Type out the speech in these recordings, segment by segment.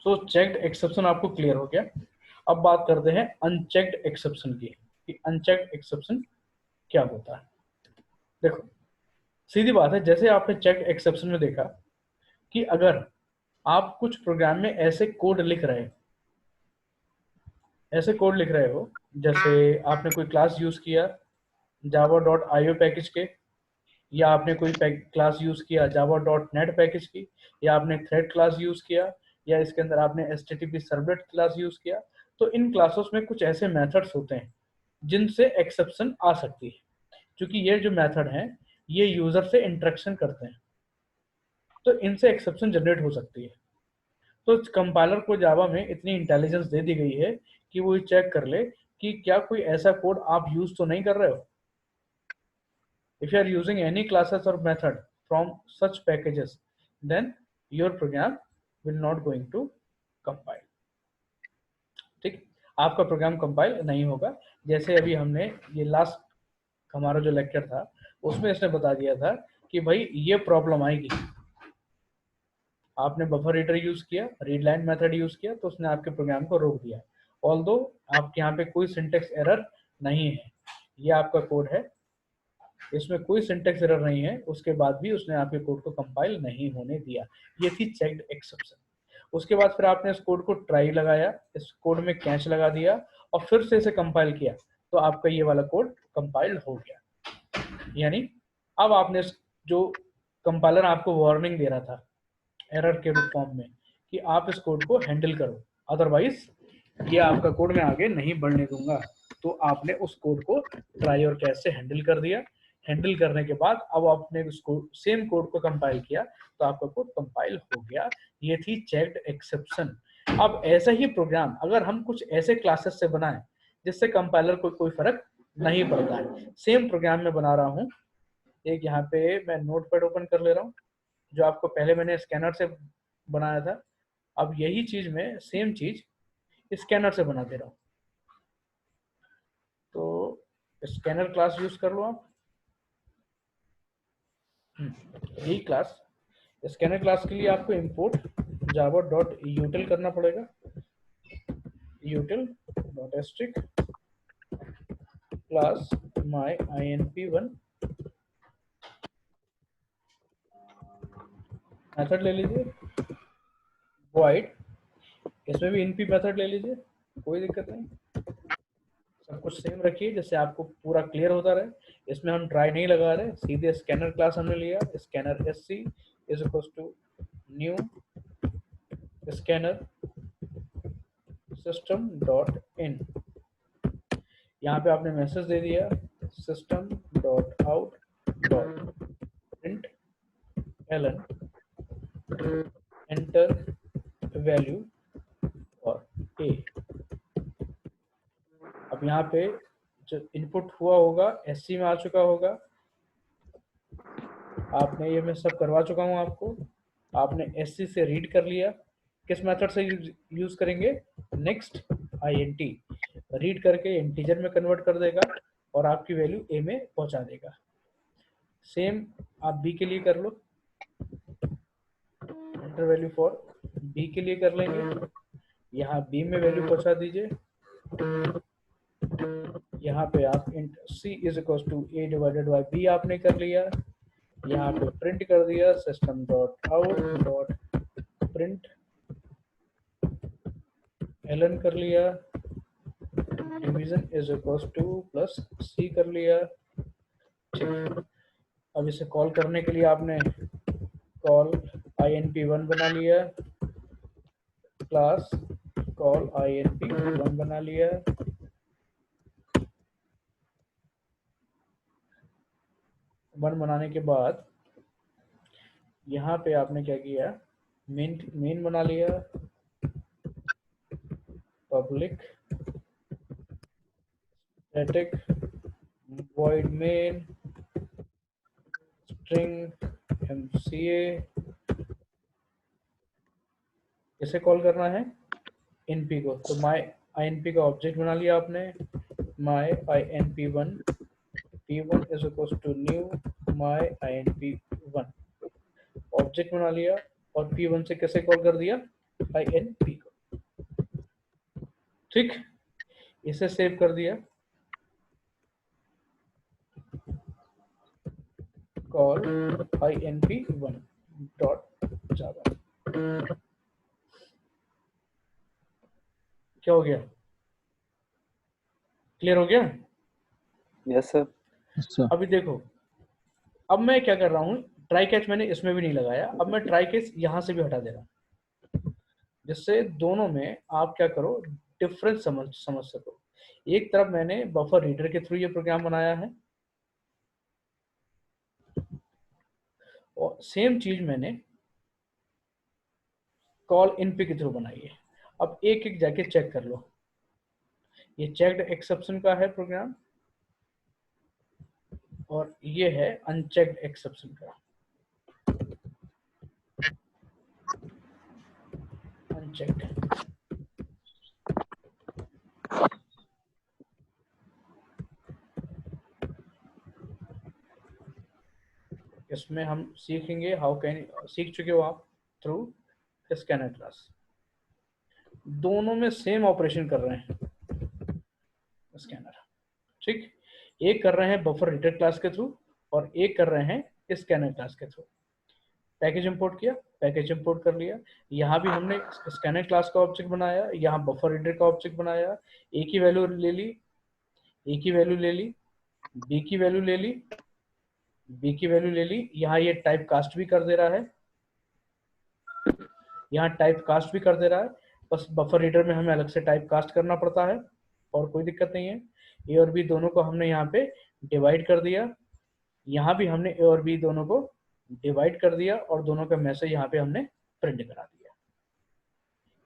सो checked exception आपको clear हो गया। अब बात करते हैं अनचेक्ड एक्सेप्शन की, कि अनचेक्ड एक्सेप्शन क्या होता है। देखो, सीधी बात है, जैसे आपने चेक्ड एक्सेप्शन में देखा कि अगर आप कुछ प्रोग्राम में ऐसे कोड लिख रहे हो, जैसे आपने कोई क्लास यूज किया जावा डॉट आईओ पैकेज के, या आपने कोई क्लास यूज किया जावा डॉट नेट पैकेज की, या आपने थ्रेड क्लास यूज किया, या इसके अंदर आपने एचटीटीपी सर्वलेट क्लास यूज किया, तो इन क्लासेस में कुछ ऐसे मेथड्स होते हैं जिनसे एक्सेप्शन आ सकती है। क्योंकि ये जो मेथड हैं ये यूजर से इंटरेक्शन करते हैं, तो इनसे एक्सेप्शन जनरेट हो सकती है। तो कंपाइलर को जावा में इतनी इंटेलिजेंस दे दी गई है कि वो चेक कर ले कि क्या कोई ऐसा कोड आप यूज तो नहीं कर रहे हो। If you are using any classes or method from such packages, then your program will not going to compile। ठीक, आपका प्रोग्राम कंपाइल नहीं होगा। जैसे अभी हमने ये लास्ट हमारा जो लेक्चर था उसमें इसने बता दिया था कि भाई ये प्रॉब्लम आएगी, आपने बफर रीडर यूज किया, रीड लाइन मेथड यूज किया, तो उसने आपके प्रोग्राम को रोक दिया। ऑल्दो आपके यहाँ पे कोई सिंटेक्स एरर नहीं है, ये आपका कोड है, इसमें कोई सिंटेक्स एरर नहीं है, उसके बाद भी उसने आपके कोड को कंपाइल नहीं होने दिया। ये थी चेक्ड एक्सेप्शन। उसके बाद फिर आपने इस कोड को ट्राई लगाया, इस कोड में कैच लगा दिया और फिर से इसे कंपाइल किया, तो आपका ये वाला कोड कंपाइल हो गया। यानी अब आपने जो कंपाइलर आपको वार्निंग दे रहा था एरर के फॉर्म में कि आप इस कोड को हैंडल करो, अदरवाइज ये आपका कोड मैं आगे नहीं बढ़ने दूंगा, तो आपने उस कोड को ट्राई और कैच से हैंडल कर दिया। हैंडल करने के बाद अब आपने उसको सेम कोड को कंपाइल किया, तो आपका कोड कंपाइल हो गया। ये थी चेक्ड एक्सेप्शन। अब ऐसा ही प्रोग्राम अगर हम कुछ ऐसे क्लासेस से बनाएं जिससे कंपाइलर को कोई फर्क नहीं पड़ता है, सेम प्रोग्राम में बना रहा हूं, एक यहाँ पे मैं नोटपैड ओपन कर ले रहा हूँ, जो आपको पहले मैंने स्कैनर से बनाया था, अब यही चीज में सेम चीज स्कैनर से बना दे रहा हूँ। तो स्कैनर क्लास यूज कर लो आप। यही क्लास, स्कैनर क्लास के लिए आपको इंपोर्ट जावा डॉट यूटिल करना पड़ेगा, util dot asterisk class my inp1 method ले लीजिए, void, इसमें भी np मेथड ले लीजिए, कोई दिक्कत नहीं, सब कुछ सेम रखिए जिससे आपको पूरा क्लियर होता रहे। इसमें हम ट्राई नहीं लगा रहे, सीधे स्कैनर क्लास हमने लिया, scanner s c is equal to new scanner system dot in. यहाँ पे आपने मैसेज दे दिया system dot out dot print ln enter value और ए। अब यहाँ पे जो इनपुट हुआ होगा एससी में आ चुका होगा, आपने ये मैं सब करवा चुका हूँ आपको, आपने एससी से रीड कर लिया, किस मेथड से यूज करेंगे, नेक्स्ट INT, रीड करके इंटीजर में कन्वर्ट कर देगा और आपकी वैल्यू ए में पहुंचा देगा। सेम आप बी के लिए कर लो, एंटर वैल्यू फॉर बी के लिए कर लेंगे, यहाँ बी में वैल्यू पहुंचा दीजिए, यहाँ पे आप int c is equal to a divided by b आपने कर लिया, यहाँ पे प्रिंट कर दिया system dot out dot print Elon कर लिया, division is equal to plus c कर लिया। ठीक, अब इसे कॉल करने के लिए आपने कॉल inp1 बना लिया, क्लास कॉल inp1 बना लिया, वन बनाने के बाद यहाँ पे आपने क्या किया, मेन बना लिया, public static void main string mca, इसे कॉल करना है np को, तो my inp का ऑब्जेक्ट बना लिया आपने, my inp1 p1 is equals to new my inp1 object बना लिया और p1 से कैसे कॉल कर दिया, INP को। ठीक, इसे सेव कर दिया, कॉल inp1 डॉट जावा। क्या हो गया, क्लियर हो गया? Yes sir. अभी देखो, अब मैं क्या कर रहा हूँ, ट्राई कैच मैंने इसमें भी नहीं लगाया, अब मैं ट्राई कैच यहां से भी हटा दे रहा हूँ, जिससे दोनों में आप क्या करो, डिफरेंस समझ सको। एक तरफ मैंने बफर रीडर के थ्रू ये प्रोग्राम बनाया है, और सेम चीज मैंने कॉल इनपी के थ्रू बनाई है। अब एक एक जाके चेक कर लो, ये चेक्ड एक्सेप्शन का है प्रोग्राम, और ये है अनचेक्ड एक्सेप्शन का। अनचेक्ड, इसमें हम सीखेंगे हाउ कैन, सीख चुके हो आप थ्रू स्कैनर क्लास। दोनों में सेम ऑपरेशन कर रहे हैं स्कैनर, ठीक। एक कर रहे हैं बफर रीडर क्लास के थ्रू, और एक कर रहे हैं स्कैनर क्लास के थ्रू। पैकेज इंपोर्ट किया, पैकेज इंपोर्ट कर लिया, यहाँ भी हमने स्कैनर क्लास का ऑब्जेक्ट बनाया, यहाँ बफर रीडर का ऑब्जेक्ट बनाया, एक ही वैल्यू ले ली, एक ही वैल्यू ले ली, बी की वैल्यू ले ली, बी की वैल्यू ले ली, यहाँ ये टाइप कास्ट भी कर दे रहा है, यहाँ टाइप कास्ट भी कर दे रहा है, बस बफर रीडर में हमें अलग से टाइप कास्ट करना पड़ता है, और कोई दिक्कत नहीं है। ए और बी दोनों को हमने यहाँ पे डिवाइड कर दिया, यहाँ भी हमने ए और बी दोनों को डिवाइड कर दिया, और दोनों का मैसेज यहाँ पे हमने प्रिंट करा दिया।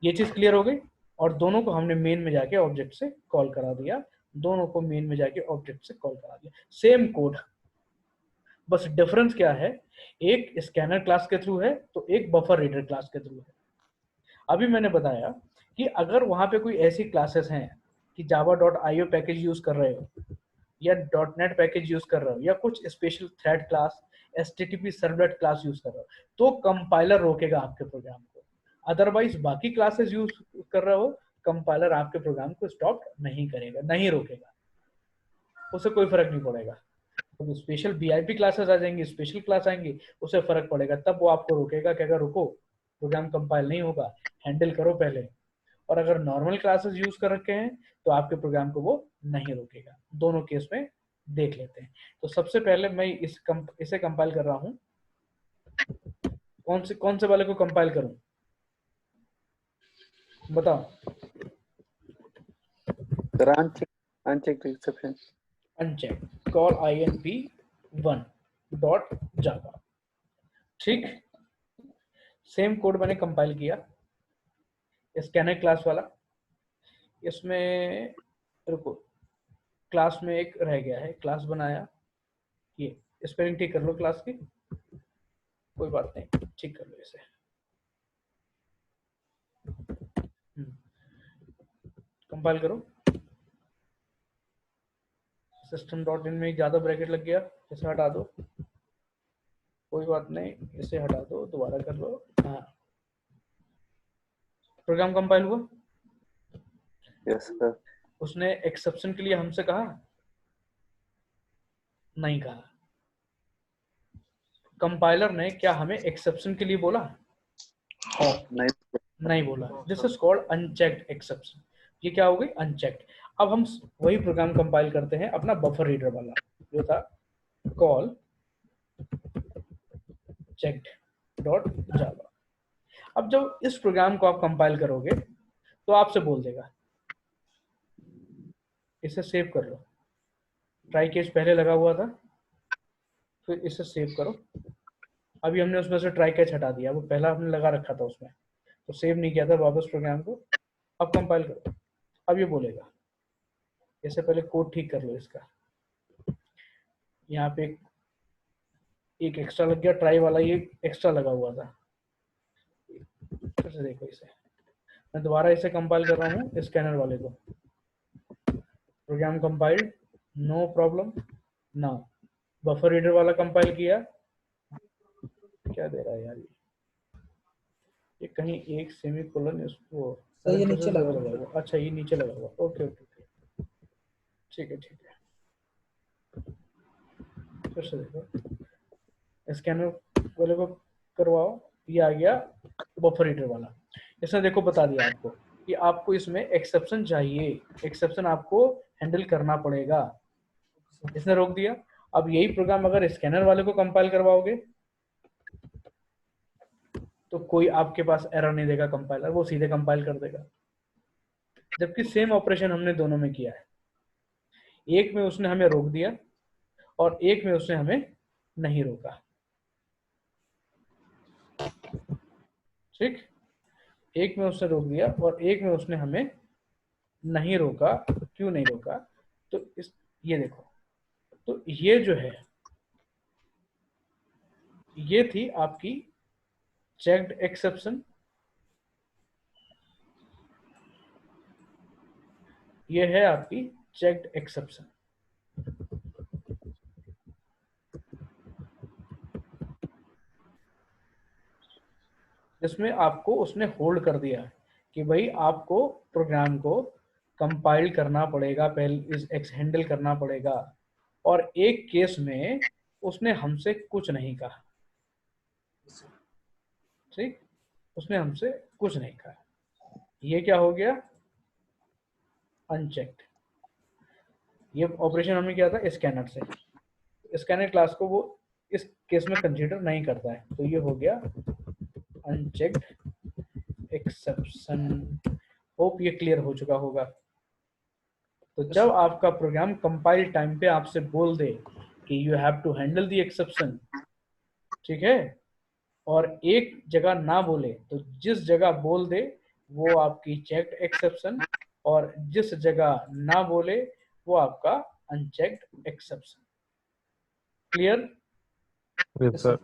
ये चीज क्लियर हो गई, और दोनों को हमने मेन में जाके ऑब्जेक्ट से कॉल करा दिया, दोनों को मेन में जाके ऑब्जेक्ट से कॉल करा दिया, सेम कोड। बस डिफरेंस क्या है, एक स्कैनर क्लास के थ्रू है तो एक बफर रीडर क्लास के थ्रू है। अभी मैंने बताया कि अगर वहां पे कोई ऐसी क्लासेस हैं कि java.io पैकेज यूज कर रहे हो, या .NET पैकेज यूज कर रहे हो, या कुछ special thread class, HTTP servlet class use कर रहे हो, तो कंपाइलर रोकेगा आपके प्रोग्राम को। अदरवाइज बाकी क्लासेस यूज कर रहे हो, कंपाइलर आपके प्रोग्राम को स्टॉप नहीं करेगा, नहीं रोकेगा, उसे कोई फर्क नहीं पड़ेगा। तो स्पेशल VIP क्लासेस आ जाएंगी, स्पेशल क्लास आएंगी, उसे फर्क पड़ेगा, तब वो आपको रोकेगा कि अगर रुको, प्रोग्राम कंपाइल नहीं होगा, हैंडल करो पहले। और अगर नॉर्मल क्लासेस यूज कर रखे हैं तो आपके प्रोग्राम को वो नहीं रोकेगा। दोनों केस में देख लेते हैं। तो सबसे पहले मैं इसे कंपाइल कर रहा हूं, कौन से वाले को कंपाइल करूं बताओ? Sir uncheck exception, uncheck, call inp1 dot जावा। ठीक, सेम कोड मैंने कंपाइल किया, स्कैनर क्लास वाला। इसमें रुको, क्लास में एक रह गया है, क्लास बनाया, ये स्पेलिंग ठीक कर लो क्लास की, कोई बात नहीं, ठीक कर लो इसे। कंपाइल करो, सिस्टम डॉट इन में ज्यादा ब्रैकेट लग गया, इसे हटा दो, कोई बात नहीं, इसे हटा दो, दोबारा कर लो। हाँ, प्रोग्राम कंपाइल हुआ। Yes sir. उसने एक्सेप्शन के लिए हमसे कहा? नहीं कहा। कंपाइलर ने क्या हमें एक्सेप्शन के लिए बोला? नहीं बोला। This is called unchecked exception. ये क्या हो गई? अनचेक्ड। अब हम वही प्रोग्राम कंपाइल करते हैं अपना बफर रीडर वाला, जो था कॉल चेक्ड डॉट जावा। अब जब इस प्रोग्राम को आप कंपाइल करोगे तो आपसे बोल देगा, इसे सेव कर लो, ट्राई केस पहले लगा हुआ था, फिर इसे सेव करो। अभी हमने उसमें से ट्राई कैच हटा दिया, वो पहला हमने लगा रखा था उसमें, तो सेव नहीं किया था वापस प्रोग्राम को। अब कंपाइल करो, अब ये बोलेगा, इससे पहले कोड ठीक कर लो इसका। यहाँ पे एक एक्स्ट्रा लग गया, ट्राई वाला ये एक्स्ट्रा लगा हुआ था। फिर से देखो इसे, मैं दोबारा इसे कंपाइल कर रहा हूँ स्कैनर वाले को। Program compiled, no problem. Now buffer reader वाला कंपाइल किया, क्या दे रहा है यार ये कहीं एक सेमीकोलन इसको सर ये नीचे लगा हुआ। अच्छा ये नीचे लगा हुआ, ओके ओके ओके, ठीक है ठीक है। फिर से देखो, स्कैनर वाले को करवाओ, ये आ गया बफर रीडर वाला। इसने देखो बता दिया आपको कि आपको इसमें एक्सेप्शन चाहिए, एक्सेप्शन आपको हैंडल करना पड़ेगा, इसने रोक दिया। अब यही प्रोग्राम अगर स्कैनर वाले को कंपाइल करवाओगे तो कोई आपके पास एरर नहीं देगा कंपाइलर, वो सीधे कंपाइल कर देगा। जबकि सेम ऑपरेशन हमने दोनों में किया है, एक में उसने हमें रोक दिया और एक में उसने हमें नहीं रोका, ठीक। एक में उसने रोक दिया और एक में उसने हमें नहीं रोका। क्यों नहीं रोका? तो इस ये देखो, तो ये जो है ये थी आपकी चेक्ड एक्सेप्शन, ये है आपकी चेक्ड एक्सेप्शन। जिसमें आपको उसने होल्ड कर दिया कि भाई आपको प्रोग्राम को कंपाइल करना पड़ेगा, पहले इस हैंडल करना पड़ेगा। और एक केस में उसने हमसे कुछ नहीं कहा, ठीक, उसने हमसे कुछ नहीं कहा। ये क्या हो गया? अनचेक्ड। ये ऑपरेशन हमने किया था स्कैनर से, स्कैनर क्लास को वो इस केस में कंसीडर नहीं करता है, तो ये हो गया अनचेक्ड एक्सेप्शन। होप ये क्लियर हो चुका होगा। तो जब आपका प्रोग्राम कंपाइल टाइम पे आपसे बोल दे कि you have to handle the exception, ठीक है, और एक जगह ना बोले तो जिस जगह बोल दे वो आपकी चेक्ड एक्सेप्शन, और जिस जगह ना बोले वो आपका unchecked exception. Clear? Yes sir.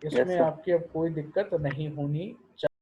इसमें आपकी अब कोई दिक्कत नहीं होनी चाहिए।